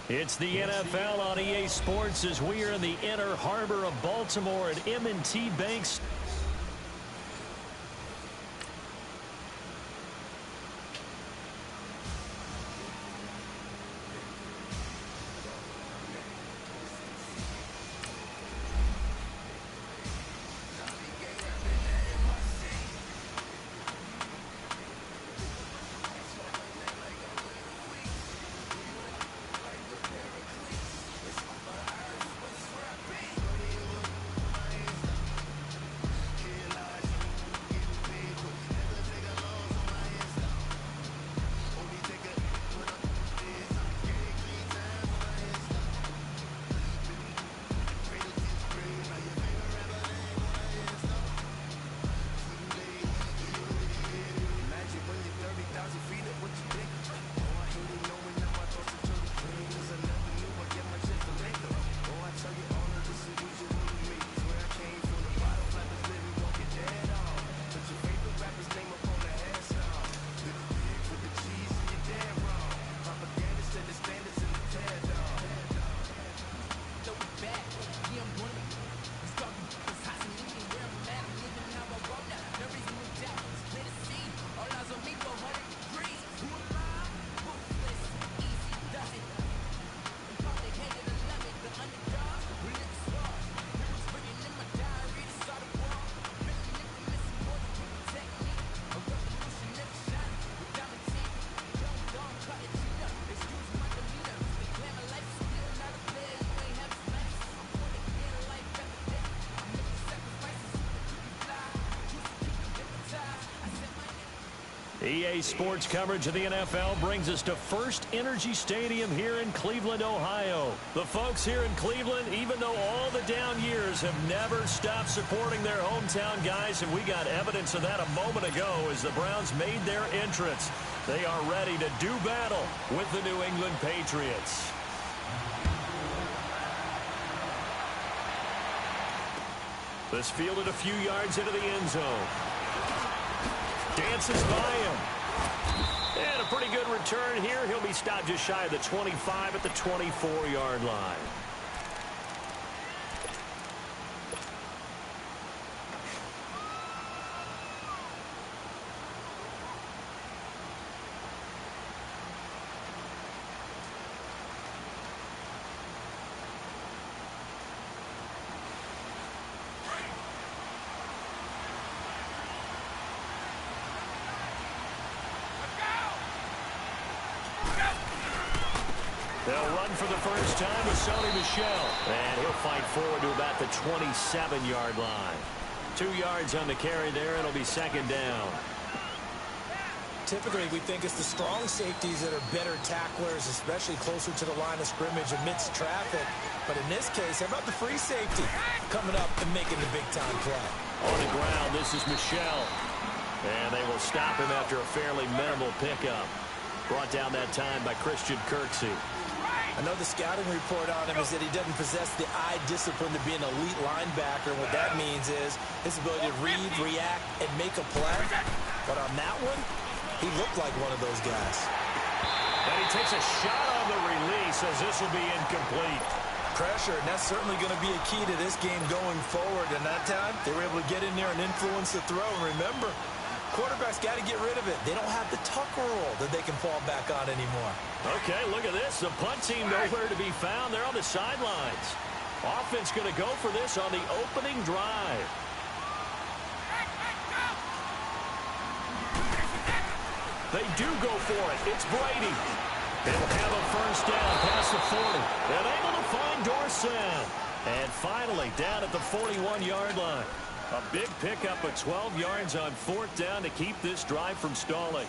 It's the NFL on EA Sports as we are in the inner harbor of Baltimore at M&T Bank. EA Sports coverage of the NFL brings us to First Energy Stadium here in Cleveland, Ohio. The folks here in Cleveland, even though all the down years, have never stopped supporting their hometown guys, and we got evidence of that a moment ago as the Browns made their entrance. They are ready to do battle with the New England Patriots. This fielded a few yards into the end zone. Dances by him. And a pretty good return here. He'll be stopped just shy of the 25 at the 24-yard line. They'll run for the first time with Sony Michel. And he'll fight forward to about the 27-yard line. 2 yards on the carry there. It'll be second down. Typically, we think it's the strong safeties that are better tacklers, especially closer to the line of scrimmage amidst traffic. But in this case, how about the free safety coming up and making the big-time play? On the ground, this is Michel. And they will stop him after a fairly minimal pickup. Brought down that time by Christian Kirksey. I know the scouting report on him is that he doesn't possess the eye discipline to be an elite linebacker. What that means is his ability to read, react, and make a play. But on that one, he looked like one of those guys. And he takes a shot on the release as this will be incomplete. Pressure, and that's certainly going to be a key to this game going forward. And that time, they were able to get in there and influence the throw. And remember, quarterback's got to get rid of it. They don't have the Tucker rule that they can fall back on anymore. Okay, look at this. The punt team nowhere to be found. They're on the sidelines. Offense going to go for this on the opening drive. They do go for it. It's Brady. They'll have a first down past the 40. And able to find Dorsett. And finally, down at the 41-yard line. A big pickup of 12 yards on fourth down to keep this drive from stalling.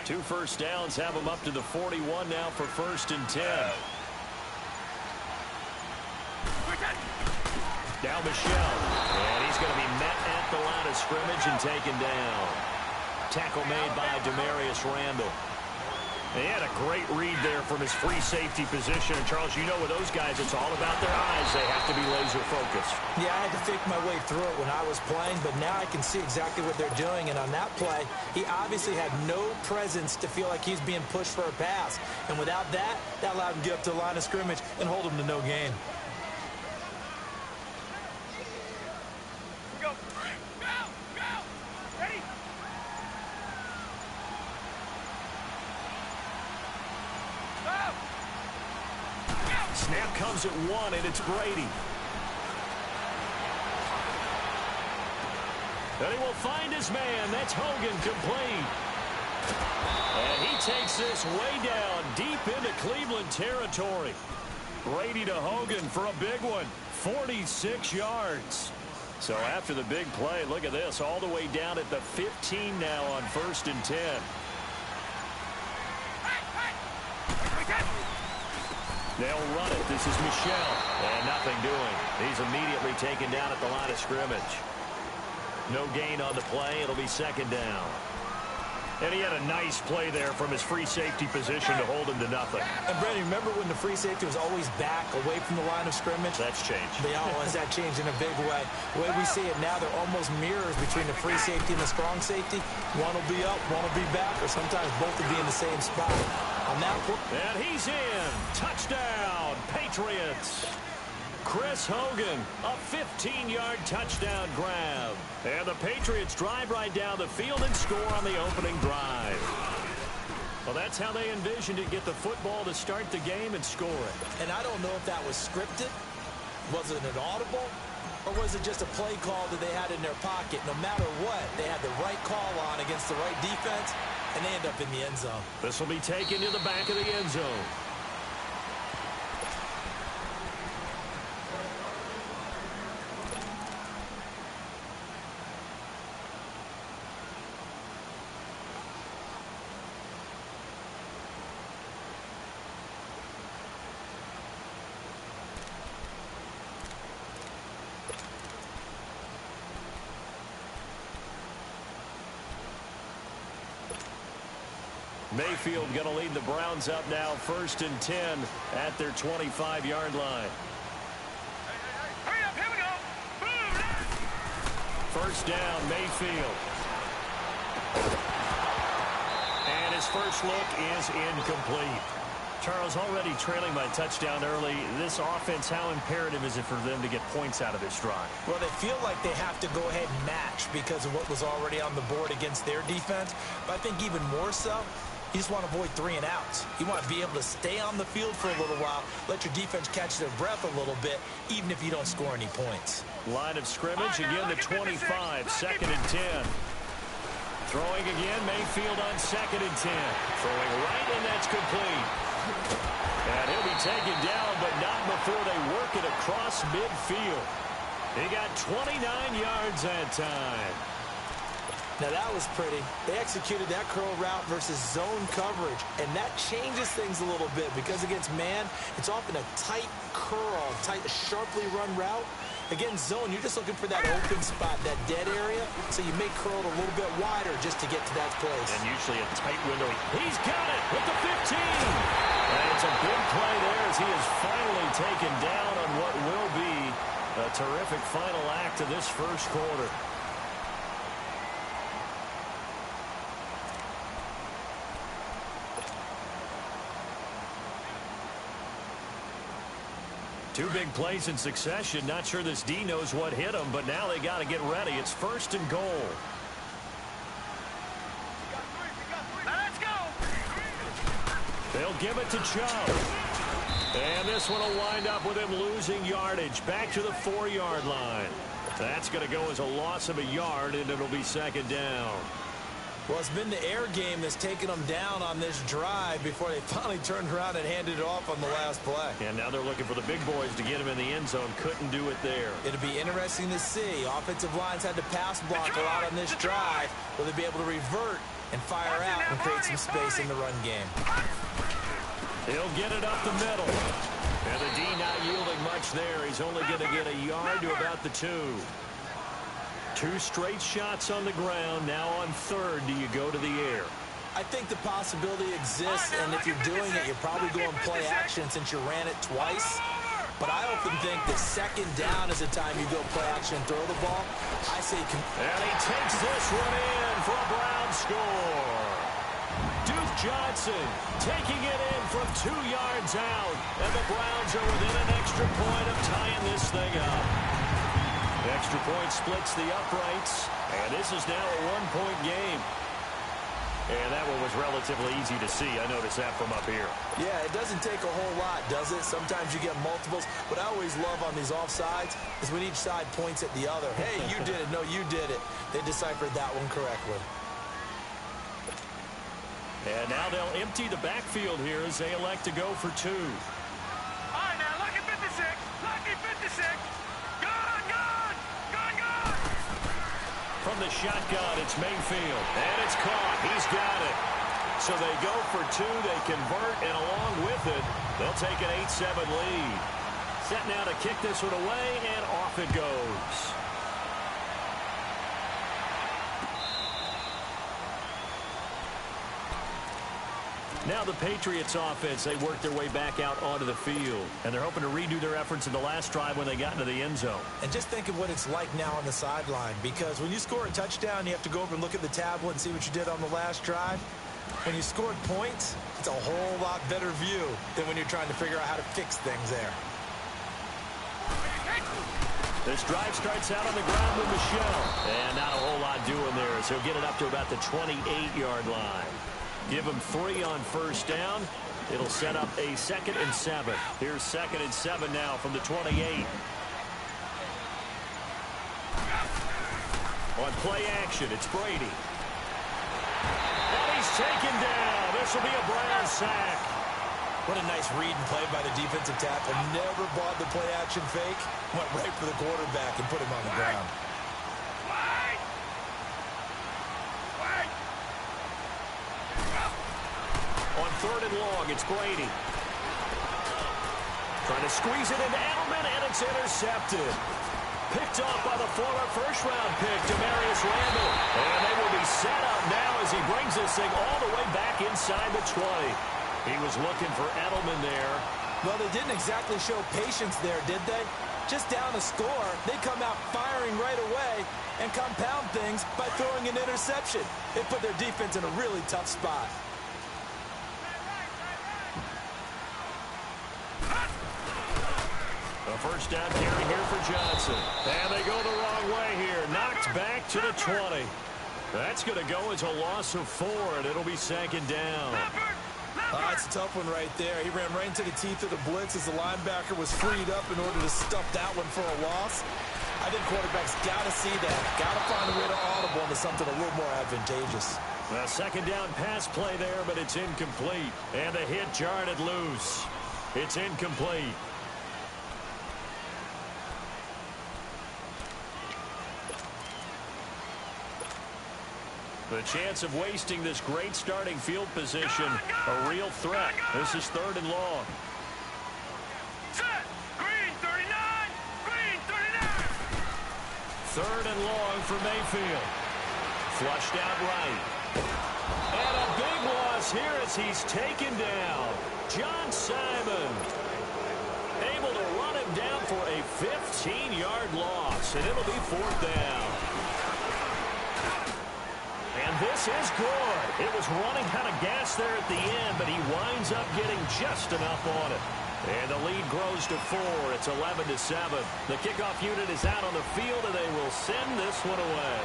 2 first downs have them up to the 41 now for 1st and 10. Now Michel. And he's going to be met at the line of scrimmage and taken down. Tackle made by Demarius Randall. He had a great read there from his free safety position. And, Charles, you know with those guys, it's all about their eyes. They have to be laser-focused. Yeah, I had to fake my way through it when I was playing, but now I can see exactly what they're doing. And on that play, he obviously had no presence to feel like he's being pushed for a pass. And without that, that allowed him to get up to the line of scrimmage and hold him to no gain. Snap comes at 1, and it's Brady. And he will find his man. That's Hogan, complete. And he takes this way down, deep into Cleveland territory. Brady to Hogan for a big one, 46 yards. So after the big play, look at this, all the way down at the 15 now on 1st and 10. They'll run it. This is Michel. And nothing doing. He's immediately taken down at the line of scrimmage. No gain on the play. It'll be 2nd down. And he had a nice play there from his free safety position to hold him to nothing. And, Brady, remember when the free safety was always back away from the line of scrimmage? That's changed. They always that changed in a big way. The way we see it now, they're almost mirrors between the free safety and the strong safety. One will be up, one will be back, or sometimes both will be in the same spot. On that point, and he's in. Touchdown, Patriots. Chris Hogan, a 15-yard touchdown grab. And the Patriots drive right down the field and score on the opening drive. Well, that's how they envisioned it, get the football to start the game and score it. And I don't know if that was scripted. Was it an audible? Or was it just a play call that they had in their pocket? No matter what, they had the right call on against the right defense, and they end up in the end zone. This will be taken to the back of the end zone. Mayfield going to lead the Browns up now, 1st and 10 at their 25-yard line. Hurry up, here we go. Boom. 1st down, Mayfield. And his first look is incomplete. Charles, already trailing by touchdown early. This offense, how imperative is it for them to get points out of this drive? Well, they feel like they have to go ahead and match because of what was already on the board against their defense. But I think even more so, you just want to avoid 3 and outs. You want to be able to stay on the field for a little while, let your defense catch their breath a little bit, even if you don't score any points. Line of scrimmage, again the 25, 2nd and 10. Throwing again, Mayfield on 2nd and 10. Throwing right, and that's complete. And he'll be taken down, but not before they work it across midfield. He got 29 yards that time. Now, that was pretty. They executed that curl route versus zone coverage, and that changes things a little bit because against man, it's often a tight curl, tight, sharply run route. Against zone, you're just looking for that open spot, that dead area, so you may curl it a little bit wider just to get to that place. And usually a tight window. He's got it with the 15. And it's a big play there as he is finally taken down on what will be a terrific final act of this first quarter. Two big plays in succession. Not sure this D knows what hit him, but now they got to get ready. It's 1st and goal. Let's go. They'll give it to Chubb. And this one will wind up with him losing yardage back to the 4-yard line. That's going to go as a loss of a yard, and it'll be 2nd down. Well, it's been the air game that's taken them down on this drive before they finally turned around and handed it off on the last play. And now they're looking for the big boys to get him in the end zone. Couldn't do it there. It'll be interesting to see. Offensive lines had to pass block a lot on this drive. Will they be able to revert and fire out and create some space in the run game? He'll get it up the middle. And the D not yielding much there. He's only going to get a yard to about the 2. 2 straight shots on the ground. Now on 3rd, do you go to the air? I think the possibility exists, and if you're doing it, you're probably going play action since you ran it twice. But I often think that second down is the time you go play action and throw the ball. I say... And he takes this one in for a Brown score. Duke Johnson taking it in from 2 yards out. And the Browns are within an extra point of tying this thing up. The extra point splits the uprights. And this is now a 1-point game. And that one was relatively easy to see. I noticed that from up here. Yeah, it doesn't take a whole lot, does it? Sometimes you get multiples. What I always love on these offsides is when each side points at the other. Hey, you did it. No, you did it. They deciphered that one correctly. And now they'll empty the backfield here as they elect to go for 2. All right, now, lucky 56. Lucky 56. Gone, gone. Gone, gone. From the shotgun, it's Mayfield. And it's caught. He's got it. So they go for 2. They convert, and along with it, they'll take an 8-7 lead. Set now to kick this one away, and off it goes. Now the Patriots offense, they work their way back out onto the field. And they're hoping to redo their efforts in the last drive when they got into the end zone. And just think of what it's like now on the sideline. Because when you score a touchdown, you have to go over and look at the tablet and see what you did on the last drive. When you scored points, it's a whole lot better view than when you're trying to figure out how to fix things there. This drive starts out on the ground with Michelle. And not a whole lot doing there, so he'll get it up to about the 28-yard line. Give him 3 on first down. It'll set up a 2nd and 7. Here's 2nd and 7 now from the 28. On play action, it's Brady. And he's taken down. This will be a Brown sack. What a nice read and play by the defensive tackle. Never bought the play action fake. Went right for the quarterback and put him on the ground. On 3rd and long, it's Brady. Trying to squeeze it into Edelman, and it's intercepted. Picked off by the former first-round pick, Demarius Randall. And they will be set up now as he brings this thing all the way back inside the 20. He was looking for Edelman there. Well, they didn't exactly show patience there, did they? Just down a score, they come out firing right away and compound things by throwing an interception. They put their defense in a really tough spot. A first down carry here for Johnson. And they go the wrong way here. Knocked back to the 20. That's going to go as a loss of 4, and it'll be 2nd down. That's a tough one right there. He ran right into the teeth of the blitz as the linebacker was freed up in order to stuff that one for a loss. I think quarterbacks got to see that. Got to find a way to audible into something a little more advantageous. A 2nd down pass play there, but it's incomplete. And the hit jarred it loose. It's incomplete. The chance of wasting this great starting field position, a real threat. This is 3rd and long. Set. Green 39. Green 39. 3rd and long for Mayfield. Flushed out right. And a big loss here as he's taken down. John Simon able to run him down for a 15-yard loss, and it'll be 4th down. And this is good. It was running kind of gas there at the end, but he winds up getting just enough on it. And the lead grows to 4. It's 11-7. The kickoff unit is out on the field, and they will send this one away.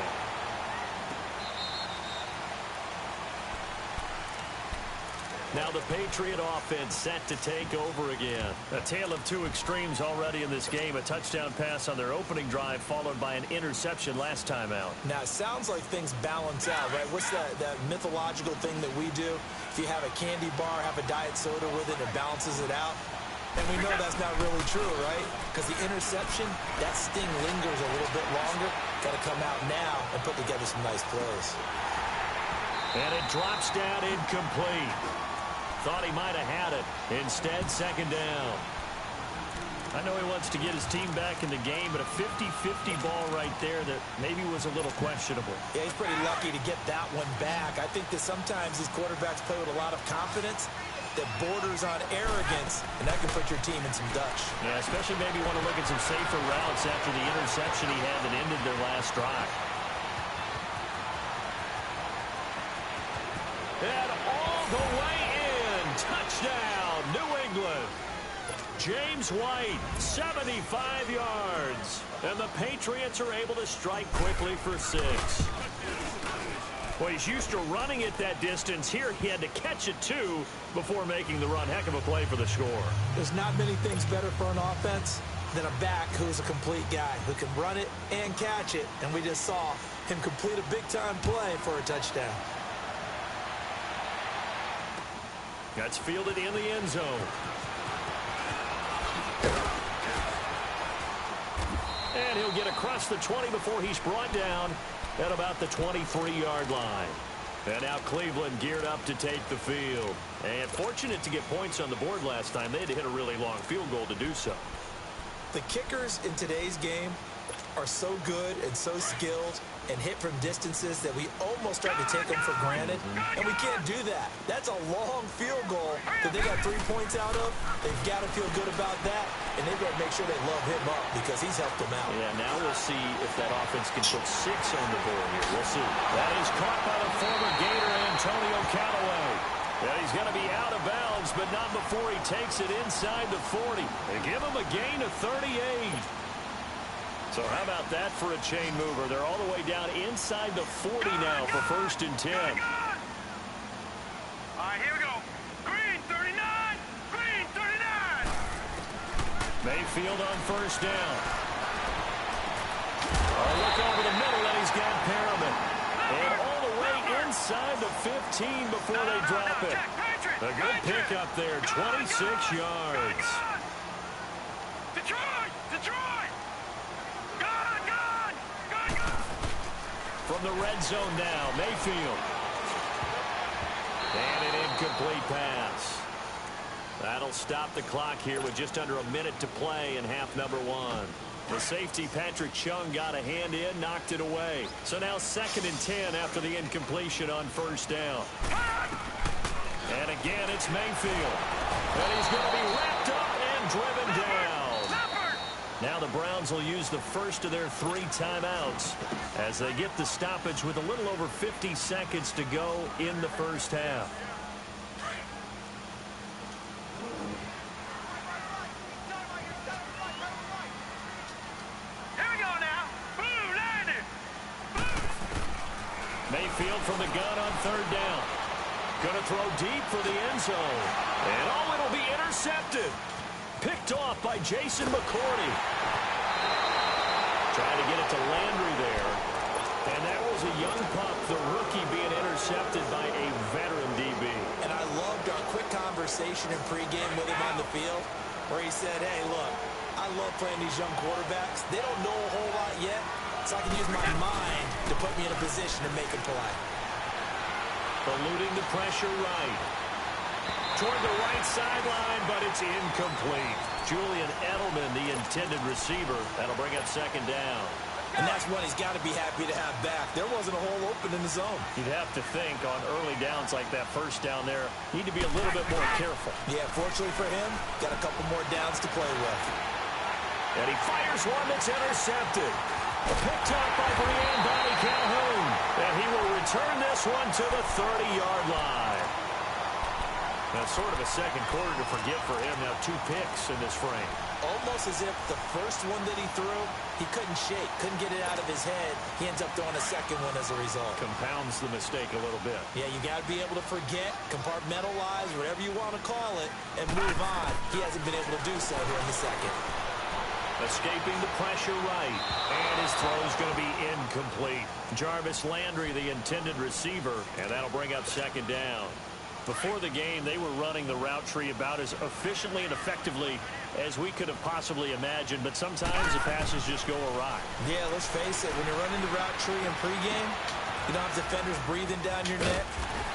Now the Patriot offense set to take over again. A tale of 2 extremes already in this game. A touchdown pass on their opening drive followed by an interception last time out. Now, it sounds like things balance out, right? What's that mythological thing that we do? If you have a candy bar, have a diet soda with it, it balances it out. And we know that's not really true, right? Because the interception, that sting lingers a little bit longer. Got to come out now and put together some nice plays. And it drops down incomplete. Thought he might have had it. Instead, 2nd down. I know he wants to get his team back in the game, but a 50-50 ball right there that maybe was a little questionable. Yeah, he's pretty lucky to get that one back. I think that sometimes these quarterbacks play with a lot of confidence that borders on arrogance, and that can put your team in some Dutch. Yeah, especially maybe want to look at some safer routes after the interception he had that ended their last drive. And all the way in. Touchdown, New England. James White, 75 yards. And the Patriots are able to strike quickly for 6. Well, he's used to running it that distance. Here, he had to catch it, too, before making the run. Heck of a play for the score. There's not many things better for an offense than a back who's a complete guy, who can run it and catch it. And we just saw him complete a big-time play for a touchdown. That's fielded in the end zone. And he'll get across the 20 before he's brought down at about the 23-yard line. And now Cleveland geared up to take the field. And fortunate to get points on the board last time. They had to hit a really long field goal to do so. The kickers in today's game are so good and so skilled and hit from distances that we almost start to take them for granted. And we can't do that. That's a long field goal that they got 3 points out of. They've got to feel good about that, and they've got to make sure they love him up because he's helped them out. Yeah, now we'll see if that offense can put 6 on the board here. We'll see. That is caught by the former Gator, Antonio Callaway. Yeah, he's going to be out of bounds, but not before he takes it inside the 40. They give him a gain of 38. So how about that for a chain mover? They're all the way down inside the 40 now for 1st and 10. All right, here we go. Green 39. Green 39. Mayfield on 1st down. Oh, look over the middle, and he's got Perriman. And all the way inside the 15 before they drop it. A good pickup there, 26 yards. Detroit! Detroit! From the red zone now, Mayfield. And an incomplete pass. That'll stop the clock here with just under a minute to play in half number 1. The safety, Patrick Chung, got a hand in, knocked it away. So now 2nd and 10 after the incompletion on 1st down. And again, it's Mayfield. And he's going to be wrapped up and driven down. Now the Browns will use the first of their 3 timeouts as they get the stoppage with a little over 50 seconds to go in the first half. Here we go now. Boom, landed. Mayfield from the gun on 3rd down. Going to throw deep for the end zone. And oh, it'll be intercepted. Picked off by Jason McCourty. Trying to get it to Landry there. And that was a young pup, the rookie, being intercepted by a veteran DB. And I loved our quick conversation in pregame with him on the field where he said, hey, look, I love playing these young quarterbacks. They don't know a whole lot yet, so I can use my mind to put me in a position to make a play. Eluding the pressure right. Toward the right sideline, but it's incomplete. Julian Edelman, the intended receiver. That'll bring up 2nd down. And that's one he's got to be happy to have back. There wasn't a hole open in the zone. You'd have to think on early downs like that 1st down there, need to be a little bit more careful. Yeah, fortunately for him, got a couple more downs to play with. And he fires one that's intercepted. Picked up by Brian Bonnie Calhoun. And he will return this one to the 30-yard line. That's sort of a second quarter to forget for him. Now 2 picks in this frame. Almost as if the first one that he threw, he couldn't shake, couldn't get it out of his head. He ends up throwing a second one as a result. Compounds the mistake a little bit. Yeah, you got to be able to forget, compartmentalize, whatever you want to call it, and move on. He hasn't been able to do so here in the second. Escaping the pressure right. And his throw is going to be incomplete. Jarvis Landry, the intended receiver, and that'll bring up 2nd down. Before the game, they were running the route tree about as efficiently and effectively as we could have possibly imagined, but sometimes the passes just go awry. Yeah, let's face it, when you're running the route tree in pregame, You don't have defenders breathing down your neck.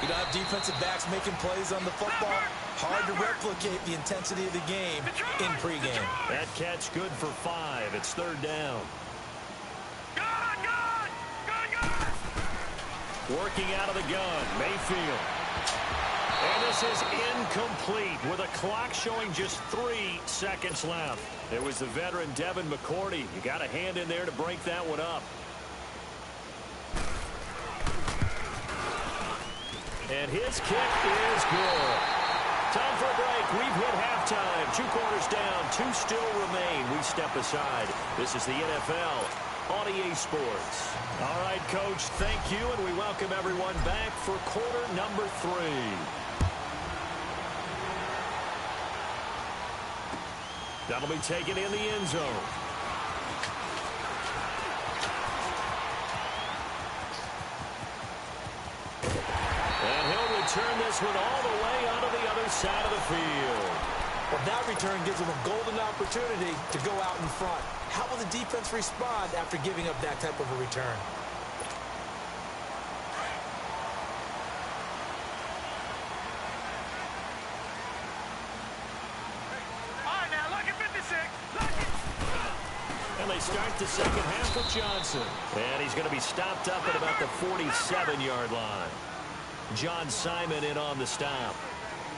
You don't have defensive backs making plays on the football. Hard to replicate the intensity of the game in pregame. That catch good for 5. It's third down. Working out of the gun, Mayfield. And this is incomplete with a clock showing just 3 seconds left. It was the veteran Devin McCourty. You got a hand in there to break that one up. And his kick is good. Time for a break. We've hit halftime. 2 quarters down. 2 still remain. We step aside. This is the NFL on EA Sports. All right, Coach, thank you, and we welcome everyone back for quarter number 3. That'll be taken in the end zone. And he'll return this one all the way onto the other side of the field. Well, that return gives them a golden opportunity to go out in front. How will the defense respond after giving up that type of a return? And they start the second half with Johnson. And he's going to be stopped up at about the 47-yard line. John Simon in on the stop.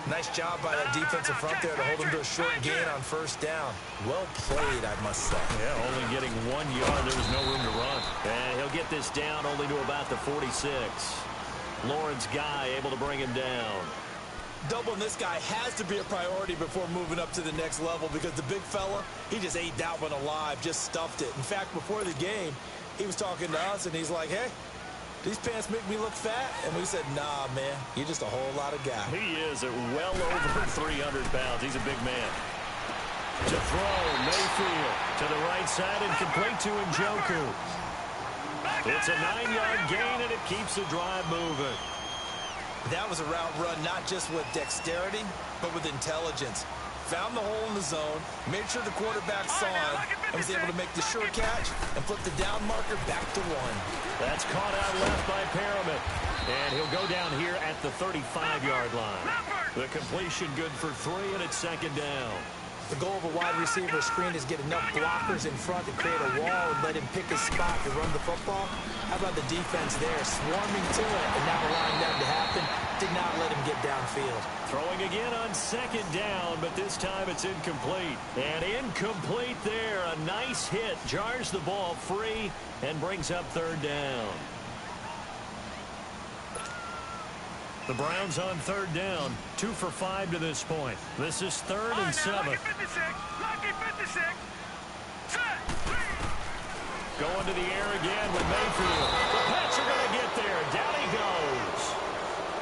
Nice job by that defensive front there to hold him to a short gain on first down. Well played, I must say. Yeah, only getting 1 yard. There was no room to run. And he'll get this down only to about the 46. Lawrence Guy able to bring him down. Doubling this guy has to be a priority before moving up to the next level because the big fella, he just ate that one alive, just stuffed it. In fact, before the game, he was talking to us, and he's like, hey, these pants make me look fat? And we said, nah, man, you're just a whole lot of guy. He is at well over 300 pounds. He's a big man. To throw, Mayfield to the right side and complete to Njoku. It's a 9-yard gain, and it keeps the drive moving. That was a route run not just with dexterity, but with intelligence. Found the hole in the zone, made sure the quarterback saw it, and was able to make the sure catch and flip the down marker back to 1. That's caught out left by Perriman. And he'll go down here at the 35-yard line. The completion good for 3, and it's second down. The goal of a wide receiver screen is get enough blockers in front to create a wall and let him pick his spot to run the football. How about the defense there, swarming to it and not allowing that to happen? Did not let him get downfield. Throwing again on second down, but this time it's incomplete. And incomplete there. A nice hit. Jars the ball free and brings up third down. The Browns on third down. 2 for 5 to this point. This is 3rd and 7. Lucky 56. Lucky 56. Going to the air again with Mayfield. The Pats are going to get there. Down he goes.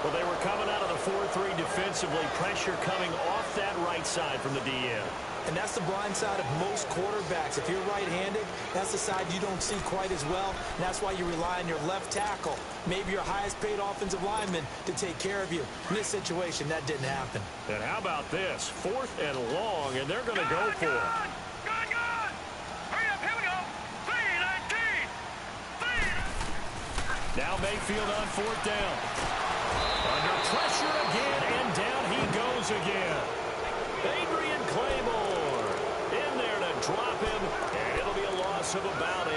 Well, they were coming out of the 4-3 defensively. Pressure coming off that right side from the DN. And that's the blind side of most quarterbacks. If you're right-handed, that's the side you don't see quite as well. And that's why you rely on your left tackle, maybe your highest-paid offensive lineman, to take care of you. In this situation, that didn't happen. And how about this? 4th and long, and they're going to go for it. Hurry up, here we go. 3-19. Now Mayfield on 4th down. Under pressure again, and down he goes again. Adrian Claymore in there to drop him, and it'll be a loss of about 8.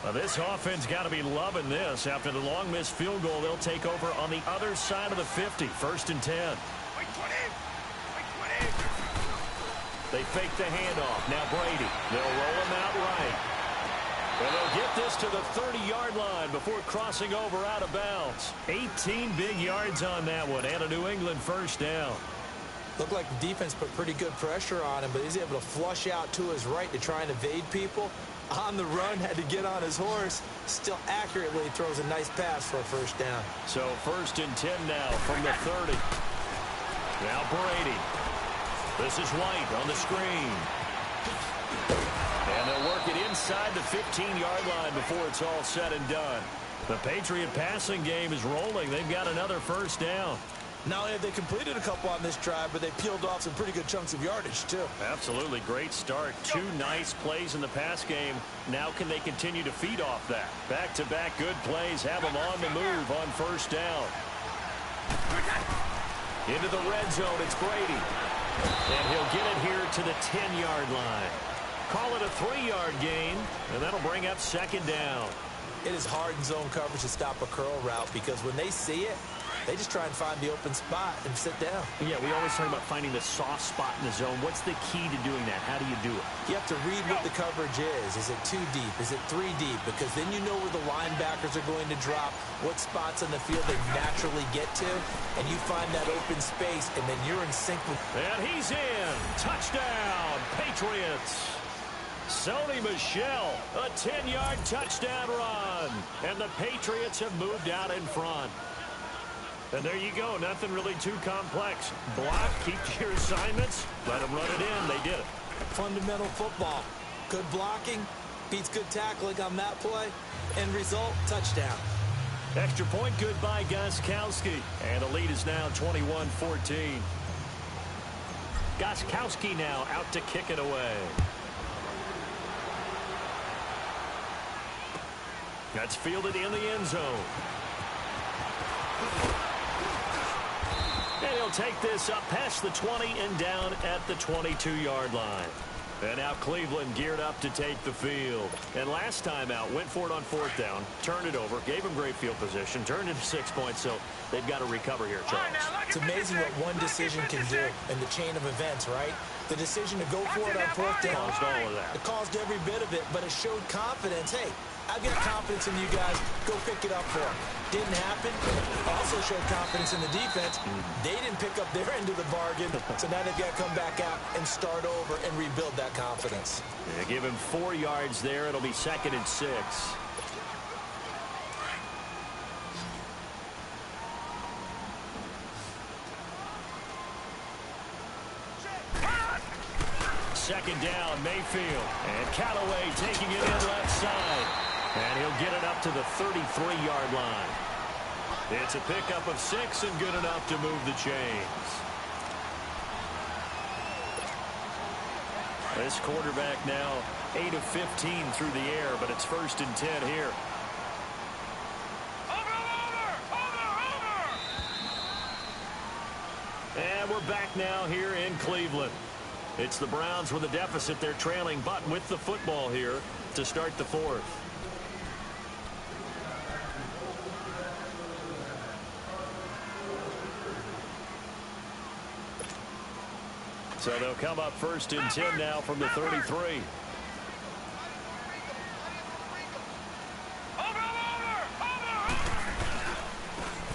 Now this offense got to be loving this. After the long missed field goal, they'll take over on the other side of the 50. 1st and 10. They fake the handoff. Now Brady. They'll roll him out right. And they'll get this to the 30-yard line before crossing over out of bounds. 18 big yards on that one, and a New England 1st down. Looked like the defense put pretty good pressure on him, but he's able to flush out to his right to try and evade people. On the run, had to get on his horse. Still accurately throws a nice pass for a 1st down. So 1st and 10 now from the 30. Now Brady. This is White on the screen. And they'll work it inside. inside the 15-yard line before it's all said and done. The Patriot passing game is rolling. They've got another first down. Not only have they completed a couple on this drive, but they peeled off some pretty good chunks of yardage, too. Absolutely great start. Two nice plays in the pass game. Now can they continue to feed off that? Back-to-back good plays have them on the move on first down. Into the red zone, it's Brady. And he'll get it here to the 10-yard line. Call it a 3-yard gain, and that'll bring up second down. It is hard in zone coverage to stop a curl route because when they see it, they just try and find the open spot and sit down. Yeah, we always talk about finding the soft spot in the zone. What's the key to doing that? How do you do it? You have to read what the coverage is. Is it 2 deep? Is it 3 deep? Because then you know where the linebackers are going to drop, what spots on the field they naturally get to, and you find that open space, and then you're in sync with... And he's in. Touchdown, Patriots. Sony Michel, a 10-yard touchdown run. And the Patriots have moved out in front. And there you go. Nothing really too complex. Block, keep to your assignments, let them run it in. They did it. Fundamental football. Good blocking beats good tackling on that play. End result, touchdown. Extra point, good by Gostkowski. And the lead is now 21-14. Gostkowski now out to kick it away. That's fielded in the end zone. And he'll take this up past the 20 and down at the 22-yard line. And now Cleveland geared up to take the field. And last time out, went for it on fourth down, turned it over, gave him great field position, turned it to 6 points, so they've got to recover here, Charles. It's amazing what one decision can do in the chain of events, right? The decision to go for it on fourth down. Caused all of that. It caused every bit of it, but it showed confidence. Hey, I've got confidence in you guys. Go pick it up for them. Didn't happen. Also showed confidence in the defense. They didn't pick up their end of the bargain, so now they've got to come back out and start over and rebuild that confidence. Yeah, give him 4 yards there. It'll be 2nd and 6. Second down, Mayfield. And Callaway taking it in left side. And he'll get it up to the 33-yard line. It's a pickup of 6 and good enough to move the chains. This quarterback now 8 of 15 through the air, but it's 1st and 10 here. And we're back now here in Cleveland. It's the Browns with a deficit. They're trailing, but with the football here to start the 4th. So they'll come up 1st and 10 now from the 33.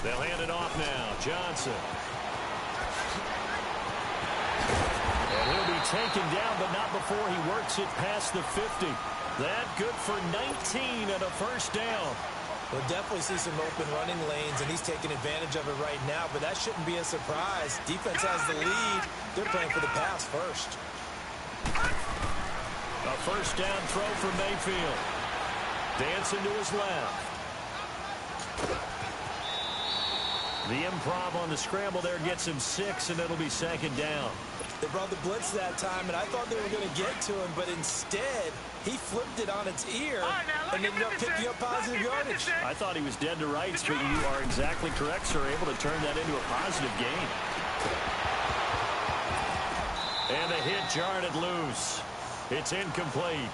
They'll hand it off now. Johnson. And he'll be taken down, but not before he works it past the 50. That good for 19 and a first down. We'll definitely see some open running lanes, and he's taking advantage of it right now, but that shouldn't be a surprise. Defense has the lead. They're playing for the pass first. A first down throw for Mayfield. Dancing to his left. The improv on the scramble there gets him 6, and it'll be 2nd down. They brought the blitz that time, and I thought they were going to get to him, but instead, he flipped it on its ear and ended up picking up positive yardage. I thought he was dead to rights, but you are exactly correct, sir. Able to turn that into a positive gain. And the hit jarred it loose. It's incomplete.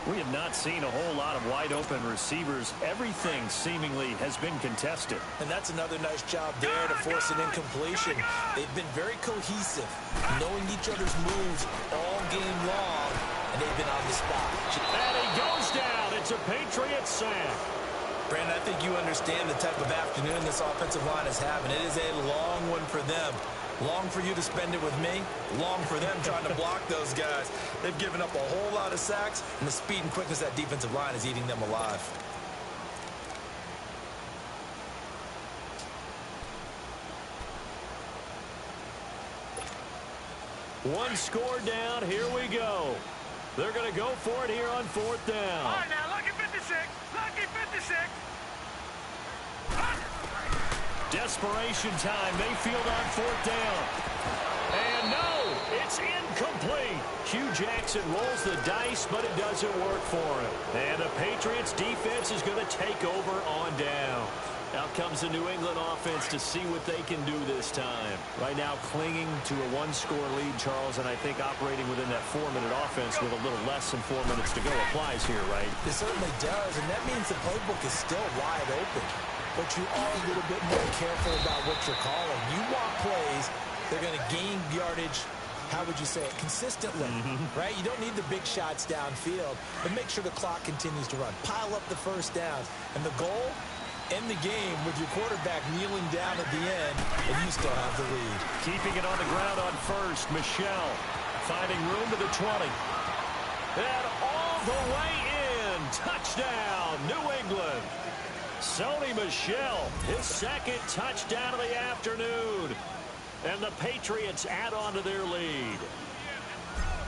We have not seen a whole lot of wide-open receivers. Everything seemingly has been contested. And that's another nice job there to force an incompletion. They've been very cohesive, knowing each other's moves all game long, and they've been on the spot. And he goes down. It's a Patriot sack. Brandon, I think you understand the type of afternoon this offensive line is having. It is a long one for them. Long for you to spend it with me. Long for them trying to block those guys. They've given up a whole lot of sacks, and the speed and quickness of that defensive line is eating them alive. One score down. Here we go. They're going to go for it here on 4th down. All right, now, lucky 56. Lucky 56. Desperation time. Mayfield on 4th down. And no, it's incomplete. Hugh Jackson rolls the dice, but it doesn't work for him. And the Patriots defense is going to take over on down. Out comes the New England offense to see what they can do this time. Right now clinging to a one-score lead, Charles, and I think operating within that 4-minute offense with a little less than 4 minutes to go applies here, right? It certainly does, and that means the playbook is still wide open. But you are a little bit more careful about what you're calling. You want plays, they're going to gain yardage, how would you say it, consistently, right? You don't need the big shots downfield, but make sure the clock continues to run. Pile up the first downs. And the goal, end the game with your quarterback kneeling down at the end, and you still have the lead. Keeping it on the ground on 1st. Michelle finding room to the 20. And all the way in. Touchdown, New England. Sony Michel, his 2nd touchdown of the afternoon. And the Patriots add on to their lead.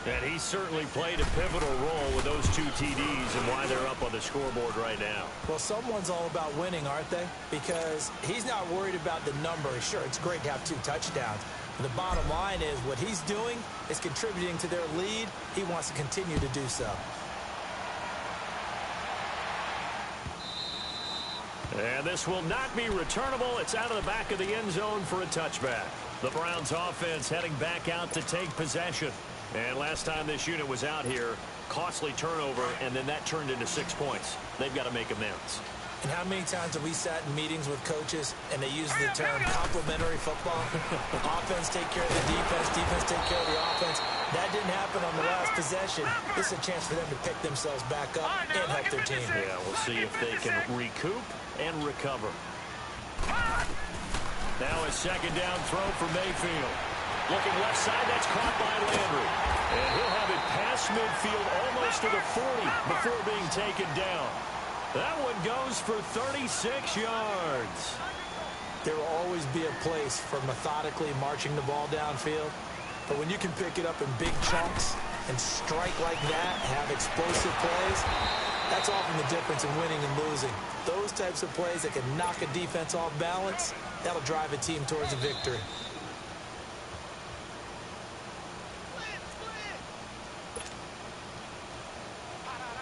And he certainly played a pivotal role with those 2 TDs and why they're up on the scoreboard right now. Well, someone's all about winning, aren't they? Because he's not worried about the number. Sure, it's great to have 2 touchdowns. But the bottom line is what he's doing is contributing to their lead. He wants to continue to do so. And this will not be returnable. It's out of the back of the end zone for a touchback. The Browns offense heading back out to take possession. And last time this unit was out here, costly turnover, and then that turned into 6 points. They've got to make amends. And how many times have we sat in meetings with coaches and they use the term complementary football? Offense take care of the defense, defense take care of the offense. That didn't happen on the last possession. This is a chance for them to pick themselves back up and help their team. Yeah, we'll see if they can recoup and recover. Now a 2nd down throw for Mayfield. Looking left side, that's caught by Landry. And he'll have it past midfield almost to the 40 before being taken down. That one goes for 36 yards. There will always be a place for methodically marching the ball downfield. But when you can pick it up in big chunks and strike like that, have explosive plays, that's often the difference in winning and losing. Those types of plays that can knock a defense off balance, that'll drive a team towards a victory.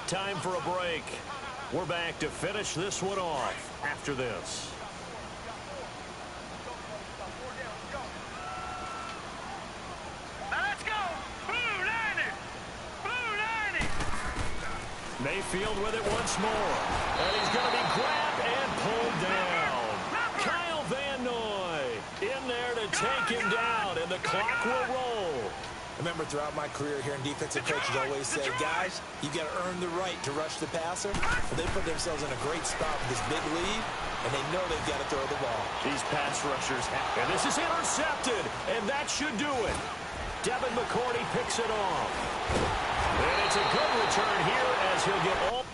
Time for a break. We're back to finish this one off after this. Now let's go. Blue 90. Blue 90. Mayfield with it once more. And he's going to be grabbed and pulled down. Kyle Van Noy in there to take him down, and the clock will roll. I remember throughout my career hearing defensive coaches always say, guys, you got to earn the right to rush the passer. Well, they put themselves in a great spot with this big lead, and they know they've got to throw the ball. These pass rushers, and this is intercepted, and that should do it. Devin McCourty picks it off. And it's a good return here as he'll get all.